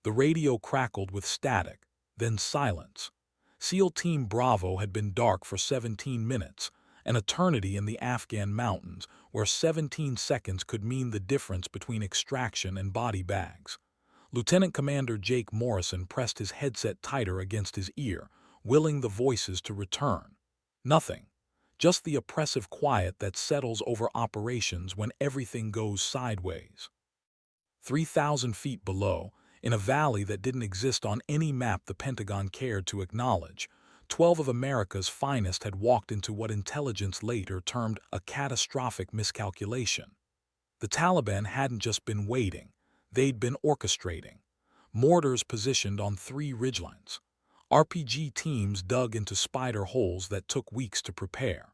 The radio crackled with static, then silence. SEAL Team Bravo had been dark for 17 minutes, an eternity in the Afghan mountains, where 17 seconds could mean the difference between extraction and body bags. Lieutenant Commander Jake Morrison pressed his headset tighter against his ear, willing the voices to return. Nothing. Just the oppressive quiet that settles over operations when everything goes sideways. 3,000 feet below, in a valley that didn't exist on any map the Pentagon cared to acknowledge, 12 of America's finest had walked into what intelligence later termed a catastrophic miscalculation. The Taliban hadn't just been waiting, they'd been orchestrating. Mortars positioned on 3 ridgelines. RPG teams dug into spider holes that took weeks to prepare.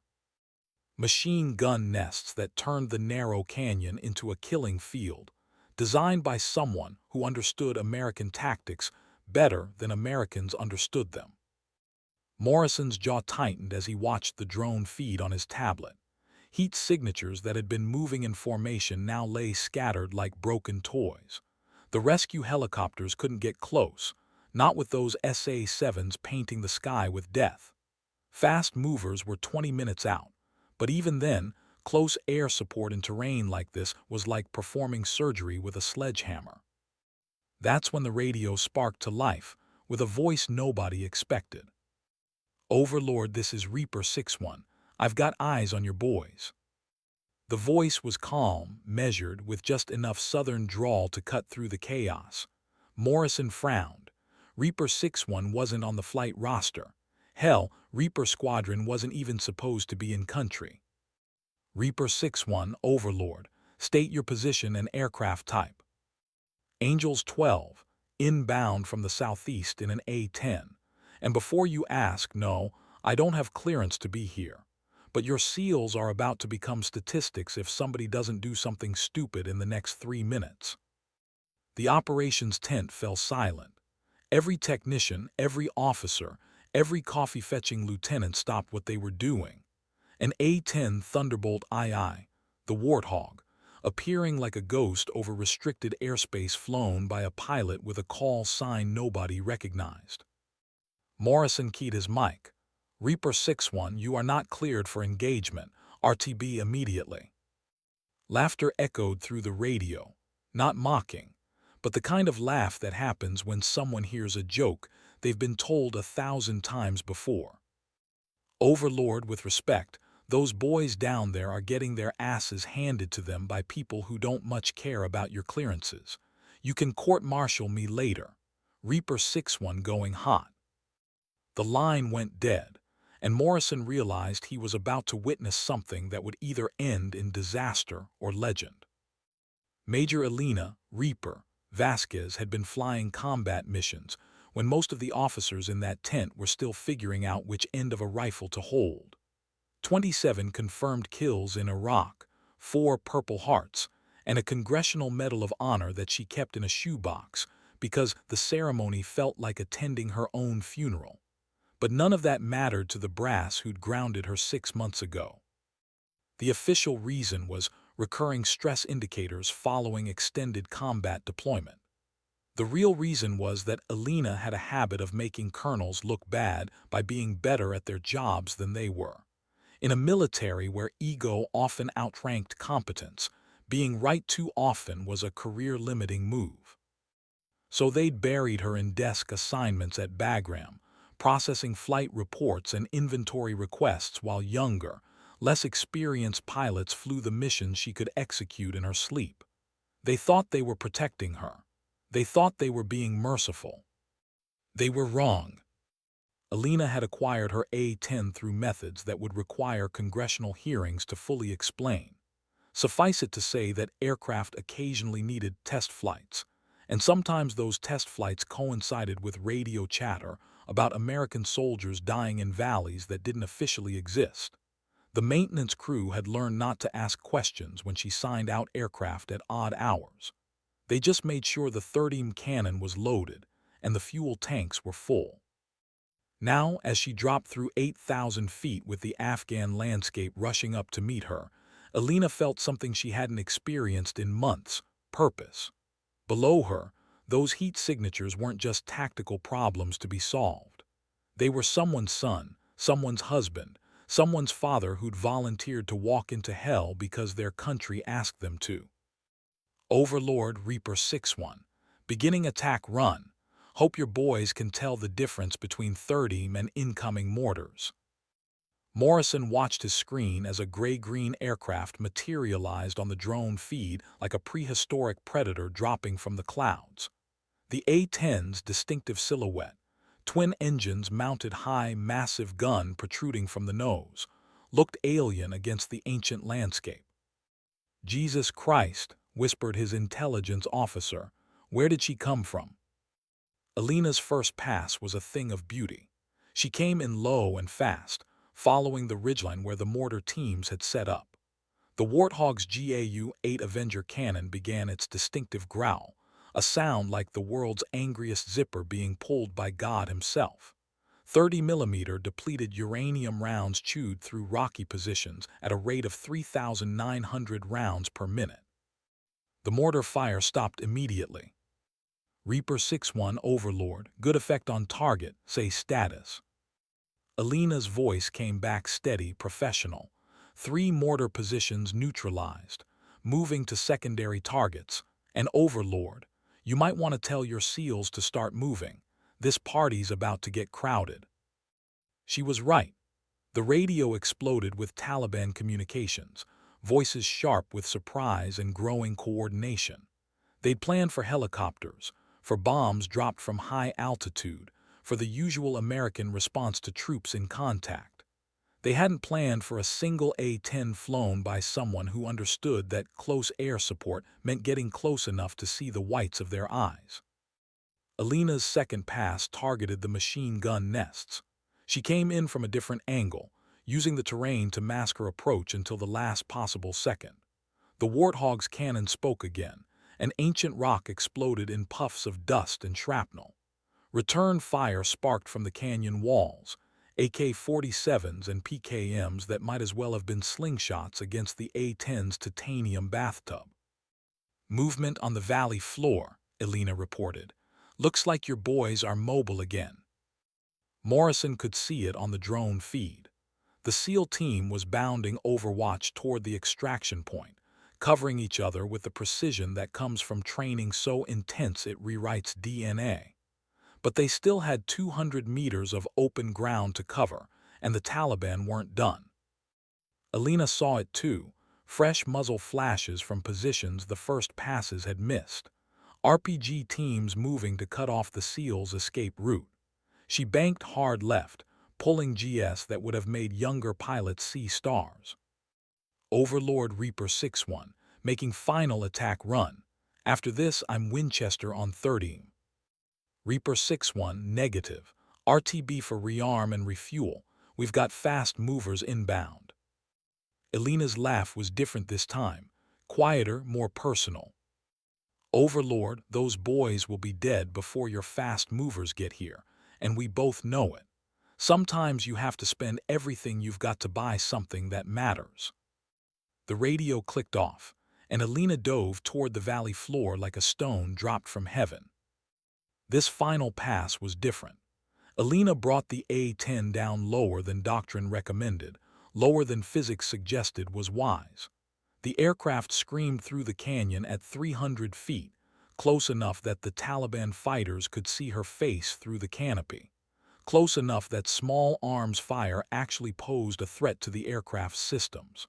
Machine gun nests that turned the narrow canyon into a killing field, designed by someone who understood American tactics better than Americans understood them. Morrison's jaw tightened as he watched the drone feed on his tablet. Heat signatures that had been moving in formation now lay scattered like broken toys. The rescue helicopters couldn't get close, not with those SA-7s painting the sky with death. Fast movers were 20 minutes out, but even then, close air support in terrain like this was like performing surgery with a sledgehammer. That's when the radio sparked to life, with a voice nobody expected. "Overlord, this is Reaper 6-1. I've got eyes on your boys." The voice was calm, measured, with just enough southern drawl to cut through the chaos. Morrison frowned. Reaper 6-1 wasn't on the flight roster. Hell, Reaper Squadron wasn't even supposed to be in country. "Reaper 6-1, Overlord. State your position and aircraft type." "Angels 12, inbound from the southeast in an A-10. And before you ask, no, I don't have clearance to be here. But your SEALs are about to become statistics if somebody doesn't do something stupid in the next 3 minutes." The operations tent fell silent. Every technician, every officer, every coffee-fetching lieutenant stopped what they were doing. An A-10 Thunderbolt II, the Warthog, appearing like a ghost over restricted airspace flown by a pilot with a call sign nobody recognized. Morrison keyed his mic. "Reaper 6-1, you are not cleared for engagement. RTB immediately." Laughter echoed through the radio, not mocking, but the kind of laugh that happens when someone hears a joke they've been told 1,000 times before. "Overlord, with respect, those boys down there are getting their asses handed to them by people who don't much care about your clearances. You can court-martial me later. Reaper 6-1 going hot." The line went dead, and Morrison realized he was about to witness something that would either end in disaster or legend. Major Elena, Reaper, Vasquez had been flying combat missions when most of the officers in that tent were still figuring out which end of a rifle to hold. 27 confirmed kills in Iraq, 4 Purple Hearts, and a Congressional Medal of Honor that she kept in a shoebox because the ceremony felt like attending her own funeral. But none of that mattered to the brass who'd grounded her 6 months ago. The official reason was recurring stress indicators following extended combat deployment. The real reason was that Elena had a habit of making colonels look bad by being better at their jobs than they were. In a military where ego often outranked competence, being right too often was a career-limiting move. So they'd buried her in desk assignments at Bagram, processing flight reports and inventory requests while younger, less experienced pilots flew the missions she could execute in her sleep. They thought they were protecting her. They thought they were being merciful. They were wrong. Elena had acquired her A-10 through methods that would require congressional hearings to fully explain. Suffice it to say that aircraft occasionally needed test flights, and sometimes those test flights coincided with radio chatter about American soldiers dying in valleys that didn't officially exist. The maintenance crew had learned not to ask questions when she signed out aircraft at odd hours. They just made sure the 30mm cannon was loaded and the fuel tanks were full. Now, as she dropped through 8,000 feet with the Afghan landscape rushing up to meet her, Elena felt something she hadn't experienced in months: purpose. Below her, Those heat signatures weren't just tactical problems to be solved. They were someone's son, someone's husband, someone's father who'd volunteered to walk into hell because their country asked them to. Overlord Reaper 6-1. Beginning attack run. Hope your boys can tell the difference between 30 and incoming mortars. Morrison watched his screen as a gray-green aircraft materialized on the drone feed like a prehistoric predator dropping from the clouds. The A-10's distinctive silhouette, twin engines mounted high, massive gun protruding from the nose, looked alien against the ancient landscape. "Jesus Christ," whispered his intelligence officer. "Where did she come from?" Alina's first pass was a thing of beauty. She came in low and fast, following the ridgeline where the mortar teams had set up. The Warthog's GAU-8 Avenger cannon began its distinctive growl, a sound like the world's angriest zipper being pulled by God himself. 30mm depleted uranium rounds chewed through rocky positions at a rate of 3,900 rounds per minute. The mortar fire stopped immediately. Reaper 6-1 Overlord, good effect on target, say status. Alina's voice came back steady, professional. 3 mortar positions neutralized, moving to secondary targets. And Overlord, you might want to tell your SEALs to start moving. This party's about to get crowded. She was right. The radio exploded with Taliban communications, voices sharp with surprise and growing coordination. They'd planned for helicopters, for bombs dropped from high altitude, for the usual American response to troops in contact. They hadn't planned for a single A-10 flown by someone who understood that close air support meant getting close enough to see the whites of their eyes. Alina's second pass targeted the machine gun nests. She came in from a different angle, using the terrain to mask her approach until the last possible second. The Warthog's cannon spoke again. An ancient rock exploded in puffs of dust and shrapnel. Return fire sparked from the canyon walls, AK-47s and PKMs that might as well have been slingshots against the A-10's titanium bathtub. "Movement on the valley floor," Alina reported. "Looks like your boys are mobile again." Morrison could see it on the drone feed. The SEAL team was bounding Overwatch toward the extraction point, covering each other with the precision that comes from training so intense it rewrites DNA. But they still had 200 meters of open ground to cover, and the Taliban weren't done. Alina saw it too, fresh muzzle flashes from positions the first passes had missed. RPG teams moving to cut off the SEAL's escape route. She banked hard left, pulling GS that would have made younger pilots see stars. Overlord Reaper 6-1, making final attack run. After this, I'm Winchester on 30. Reaper 6-1, negative. RTB for rearm and refuel. We've got fast movers inbound. Alina's laugh was different this time, quieter, more personal. Overlord, those boys will be dead before your fast movers get here, and we both know it. Sometimes you have to spend everything you've got to buy something that matters. The radio clicked off, and Alina dove toward the valley floor like a stone dropped from heaven. This final pass was different. Alina brought the A-10 down lower than doctrine recommended, lower than physics suggested was wise. The aircraft screamed through the canyon at 300 feet, close enough that the Taliban fighters could see her face through the canopy, close enough that small arms fire actually posed a threat to the aircraft's systems.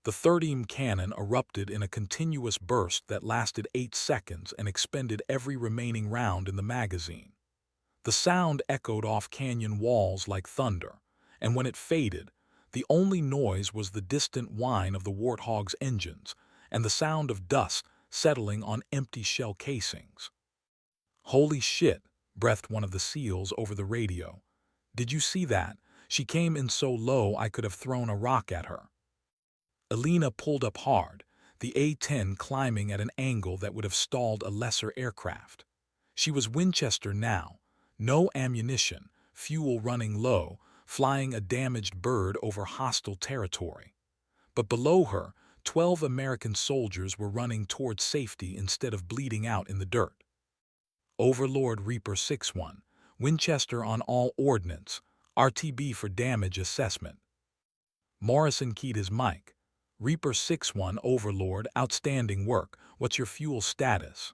The 30 cannon erupted in a continuous burst that lasted 8 seconds and expended every remaining round in the magazine. The sound echoed off canyon walls like thunder, and when it faded, the only noise was the distant whine of the Warthog's engines and the sound of dust settling on empty shell casings. "Holy shit," breathed one of the SEALs over the radio. "Did you see that? She came in so low I could have thrown a rock at her." Alina pulled up hard, the A-10 climbing at an angle that would have stalled a lesser aircraft. She was Winchester now, no ammunition, fuel running low, flying a damaged bird over hostile territory. But below her, 12 American soldiers were running toward safety instead of bleeding out in the dirt. Overlord Reaper 6-1, Winchester on all ordnance, RTB for damage assessment. Morrison keyed his mic. Reaper 6-1 Overlord, outstanding work. What's your fuel status?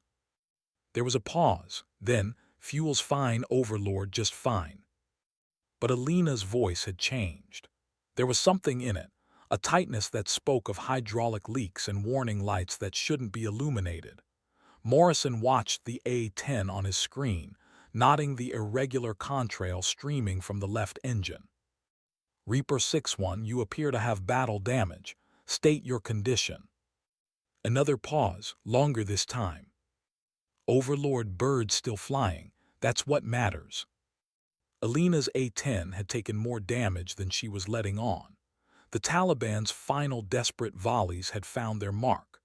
There was a pause. Then, fuel's fine, Overlord, just fine. But Alina's voice had changed. There was something in it, a tightness that spoke of hydraulic leaks and warning lights that shouldn't be illuminated. Morrison watched the A-10 on his screen, noting the irregular contrail streaming from the left engine. Reaper 6-1, you appear to have battle damage. State your condition. Another pause, longer this time. Overlord, bird still flying. That's what matters. Alina's A-10 had taken more damage than she was letting on. The Taliban's final desperate volleys had found their mark.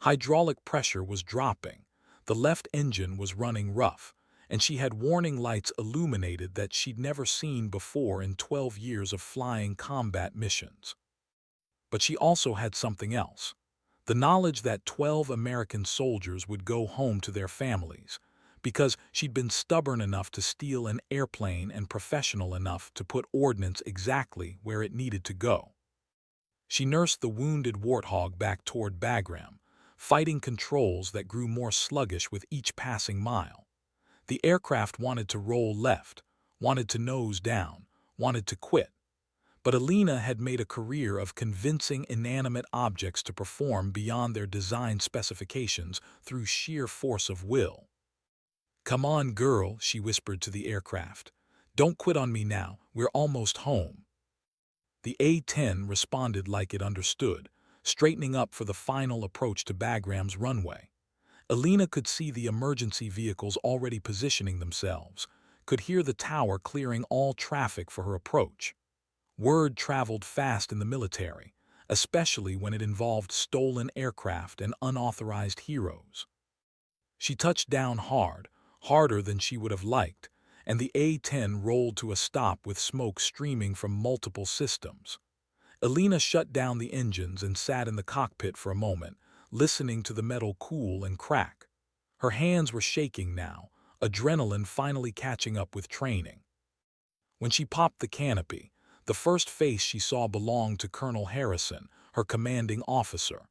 Hydraulic pressure was dropping, the left engine was running rough, and she had warning lights illuminated that she'd never seen before in 12 years of flying combat missions. But she also had something else. The knowledge that 12 American soldiers would go home to their families, because she'd been stubborn enough to steal an airplane and professional enough to put ordnance exactly where it needed to go. She nursed the wounded warthog back toward Bagram, fighting controls that grew more sluggish with each passing mile. The aircraft wanted to roll left, wanted to nose down, wanted to quit. But Alina had made a career of convincing inanimate objects to perform beyond their design specifications through sheer force of will. "Come on, girl," she whispered to the aircraft. "Don't quit on me now, we're almost home." The A-10 responded like it understood, straightening up for the final approach to Bagram's runway. Alina could see the emergency vehicles already positioning themselves, could hear the tower clearing all traffic for her approach. Word traveled fast in the military, especially when it involved stolen aircraft and unauthorized heroes. She touched down hard, harder than she would have liked, and the A-10 rolled to a stop with smoke streaming from multiple systems. Alina shut down the engines and sat in the cockpit for a moment, listening to the metal cool and crack. Her hands were shaking now, adrenaline finally catching up with training. When she popped the canopy, the first face she saw belonged to Colonel Harrison, her commanding officer.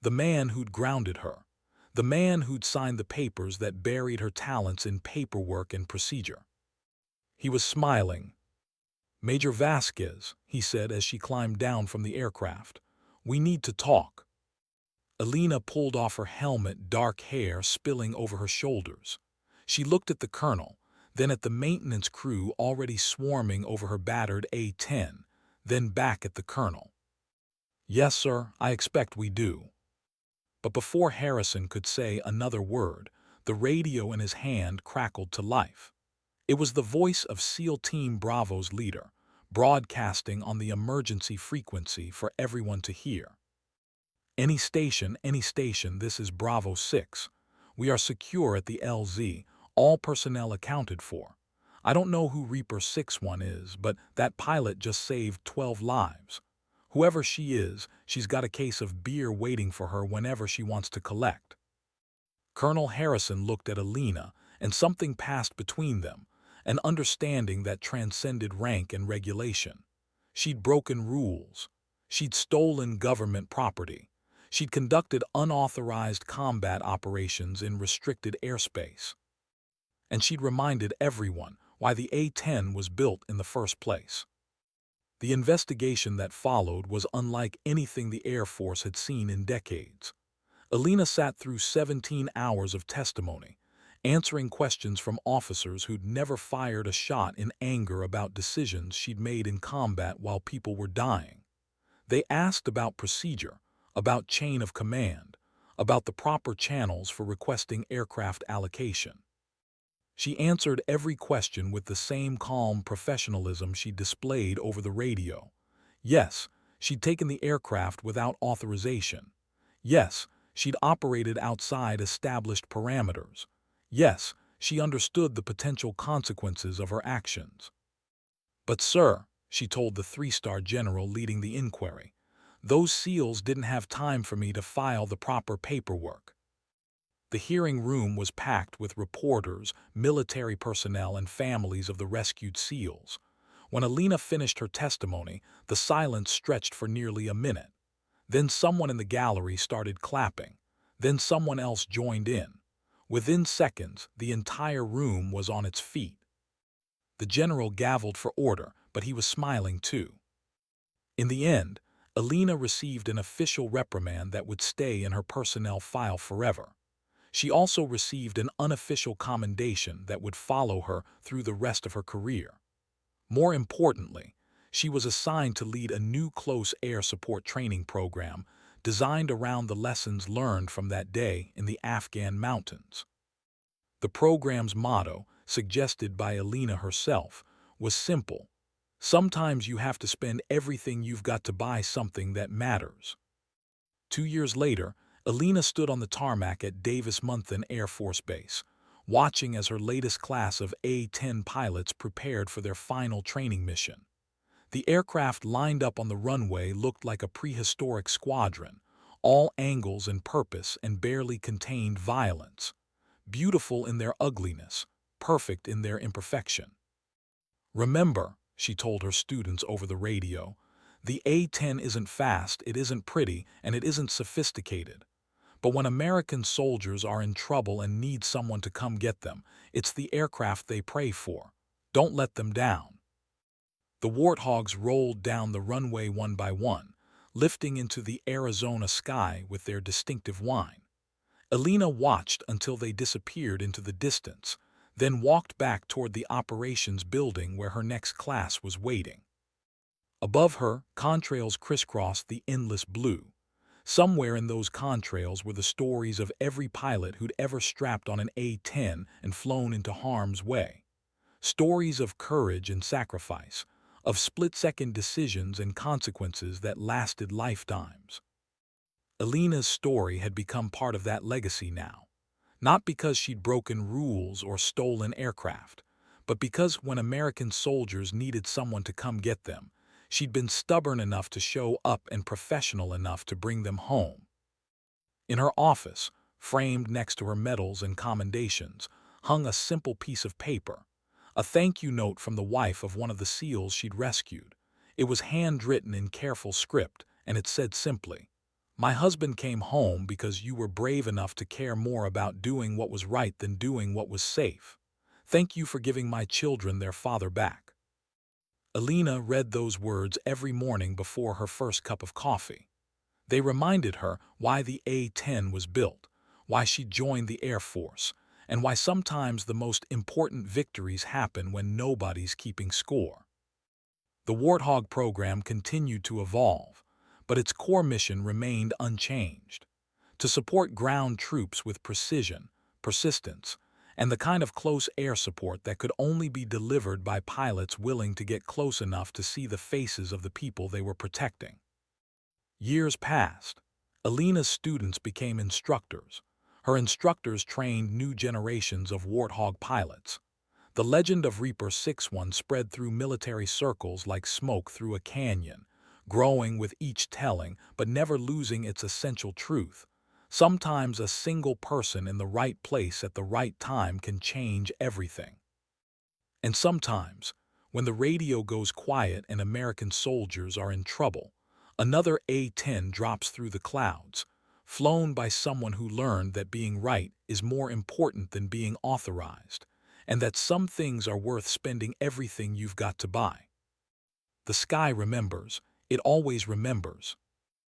The man who'd grounded her. The man who'd signed the papers that buried her talents in paperwork and procedure. He was smiling. "Major Vasquez," he said as she climbed down from the aircraft, "we need to talk." Alina pulled off her helmet, dark hair spilling over her shoulders. She looked at the colonel, then at the maintenance crew already swarming over her battered A-10, then back at the colonel. "Yes, sir, I expect we do." But before Harrison could say another word, the radio in his hand crackled to life. It was the voice of SEAL Team Bravo's leader, broadcasting on the emergency frequency for everyone to hear. Any station, this is Bravo 6. We are secure at the LZ, all personnel accounted for. I don't know who Reaper 6-1 is, but that pilot just saved 12 lives. Whoever she is, she's got a case of beer waiting for her whenever she wants to collect. Colonel Harrison looked at Alina, and something passed between them, an understanding that transcended rank and regulation. She'd broken rules. She'd stolen government property. She'd conducted unauthorized combat operations in restricted airspace. And she'd reminded everyone why the A-10 was built in the first place. The investigation that followed was unlike anything the Air Force had seen in decades. Alina sat through 17 hours of testimony, answering questions from officers who'd never fired a shot in anger about decisions she'd made in combat while people were dying. They asked about procedure, about chain of command, about the proper channels for requesting aircraft allocation. She answered every question with the same calm professionalism she displayed over the radio. Yes, she'd taken the aircraft without authorization. Yes, she'd operated outside established parameters. Yes, she understood the potential consequences of her actions. "But sir," she told the three-star general leading the inquiry, "those SEALs didn't have time for me to file the proper paperwork." The hearing room was packed with reporters, military personnel, and families of the rescued SEALs. When Alina finished her testimony, the silence stretched for nearly a minute. Then someone in the gallery started clapping. Then someone else joined in. Within seconds, the entire room was on its feet. The general gavelled for order, but he was smiling too. In the end, Alina received an official reprimand that would stay in her personnel file forever. She also received an unofficial commendation that would follow her through the rest of her career. More importantly, she was assigned to lead a new close air support training program designed around the lessons learned from that day in the Afghan mountains. The program's motto, suggested by Alina herself, was simple: sometimes you have to spend everything you've got to buy something that matters. 2 years later, Alina stood on the tarmac at Davis-Monthan Air Force Base, watching as her latest class of A-10 pilots prepared for their final training mission. The aircraft lined up on the runway looked like a prehistoric squadron, all angles and purpose and barely contained violence. Beautiful in their ugliness, perfect in their imperfection. "Remember," she told her students over the radio, "the A-10 isn't fast, it isn't pretty, and it isn't sophisticated. But when American soldiers are in trouble and need someone to come get them, it's the aircraft they pray for. Don't let them down." The warthogs rolled down the runway one by one, lifting into the Arizona sky with their distinctive whine. Alina watched until they disappeared into the distance, then walked back toward the operations building where her next class was waiting. Above her, contrails crisscrossed the endless blue. Somewhere in those contrails were the stories of every pilot who'd ever strapped on an A-10 and flown into harm's way. Stories of courage and sacrifice, of split-second decisions and consequences that lasted lifetimes. Alina's story had become part of that legacy now, not because she'd broken rules or stolen aircraft, but because when American soldiers needed someone to come get them, she'd been stubborn enough to show up and professional enough to bring them home. In her office, framed next to her medals and commendations, hung a simple piece of paper, a thank-you note from the wife of one of the SEALs she'd rescued. It was handwritten in careful script, and it said simply, "My husband came home because you were brave enough to care more about doing what was right than doing what was safe. Thank you for giving my children their father back." Alina read those words every morning before her first cup of coffee. They reminded her why the A-10 was built, why she joined the Air Force, and why sometimes the most important victories happen when nobody's keeping score. The Warthog program continued to evolve, but its core mission remained unchanged: to support ground troops with precision, persistence, and the kind of close air support that could only be delivered by pilots willing to get close enough to see the faces of the people they were protecting. Years passed. Alina's students became instructors. Her instructors trained new generations of Warthog pilots. The legend of Reaper 61 spread through military circles like smoke through a canyon, growing with each telling but never losing its essential truth. Sometimes a single person in the right place at the right time can change everything. And sometimes, when the radio goes quiet and American soldiers are in trouble, another A-10 drops through the clouds, flown by someone who learned that being right is more important than being authorized, and that some things are worth spending everything you've got to buy. The sky remembers. It always remembers.